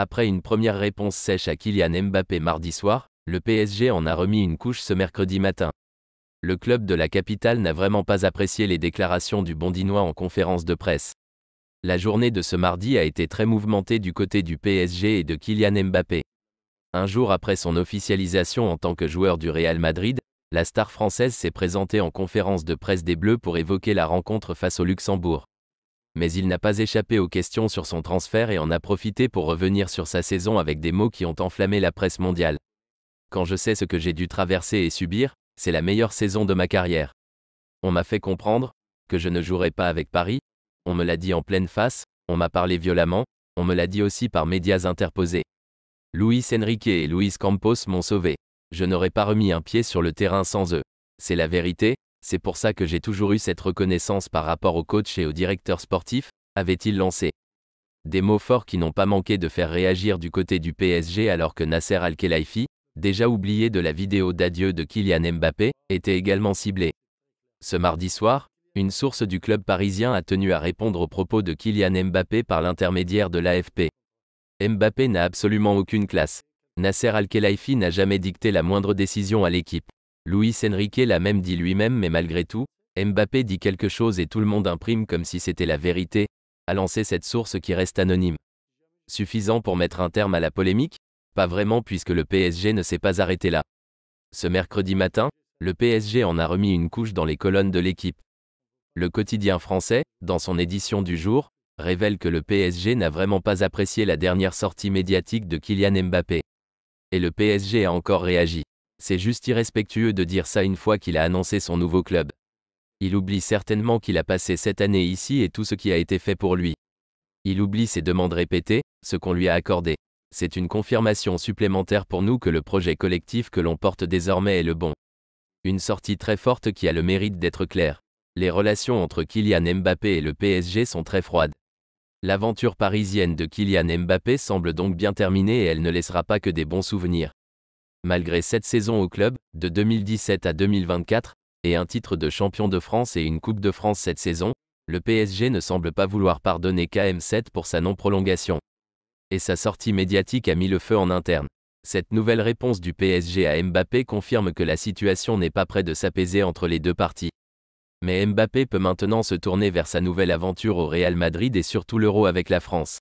Après une première réponse sèche à Kylian Mbappé mardi soir, le PSG en a remis une couche ce mercredi matin. Le club de la capitale n'a vraiment pas apprécié les déclarations du Bondinois en conférence de presse. La journée de ce mardi a été très mouvementée du côté du PSG et de Kylian Mbappé. Un jour après son officialisation en tant que joueur du Real Madrid, la star française s'est présentée en conférence de presse des Bleus pour évoquer la rencontre face au Luxembourg. Mais il n'a pas échappé aux questions sur son transfert et en a profité pour revenir sur sa saison avec des mots qui ont enflammé la presse mondiale. Quand je sais ce que j'ai dû traverser et subir, c'est la meilleure saison de ma carrière. On m'a fait comprendre que je ne jouerais pas avec Paris, on me l'a dit en pleine face, on m'a parlé violemment, on me l'a dit aussi par médias interposés. Luis Enrique et Luis Campos m'ont sauvé. Je n'aurais pas remis un pied sur le terrain sans eux. C'est la vérité, c'est pour ça que j'ai toujours eu cette reconnaissance par rapport au coach et au directeur sportif, avait-il lancé. Des mots forts qui n'ont pas manqué de faire réagir du côté du PSG alors que Nasser Al-Khelaifi, déjà oublié de la vidéo d'adieu de Kylian Mbappé, était également ciblé. Ce mardi soir, une source du club parisien a tenu à répondre aux propos de Kylian Mbappé par l'intermédiaire de l'AFP. Mbappé n'a absolument aucune classe. Nasser Al-Khelaifi n'a jamais dicté la moindre décision à l'équipe. Luis Enrique l'a même dit lui-même, mais malgré tout, Mbappé dit quelque chose et tout le monde imprime comme si c'était la vérité, a lancé cette source qui reste anonyme. Suffisant pour mettre un terme à la polémique? Pas vraiment, puisque le PSG ne s'est pas arrêté là. Ce mercredi matin, le PSG en a remis une couche dans les colonnes de l'équipe. Le quotidien français, dans son édition du jour, révèle que le PSG n'a vraiment pas apprécié la dernière sortie médiatique de Kylian Mbappé. Et le PSG a encore réagi. C'est juste irrespectueux de dire ça une fois qu'il a annoncé son nouveau club. Il oublie certainement qu'il a passé cette année ici et tout ce qui a été fait pour lui. Il oublie ses demandes répétées, ce qu'on lui a accordé. C'est une confirmation supplémentaire pour nous que le projet collectif que l'on porte désormais est le bon. Une sortie très forte qui a le mérite d'être claire. Les relations entre Kylian Mbappé et le PSG sont très froides. L'aventure parisienne de Kylian Mbappé semble donc bien terminée et elle ne laissera pas que des bons souvenirs. Malgré 7 saisons au club, de 2017 à 2024, et un titre de champion de France et une Coupe de France cette saison, le PSG ne semble pas vouloir pardonner KM7 pour sa non-prolongation. Et sa sortie médiatique a mis le feu en interne. Cette nouvelle réponse du PSG à Mbappé confirme que la situation n'est pas près de s'apaiser entre les deux parties. Mais Mbappé peut maintenant se tourner vers sa nouvelle aventure au Real Madrid et surtout l'Euro avec la France.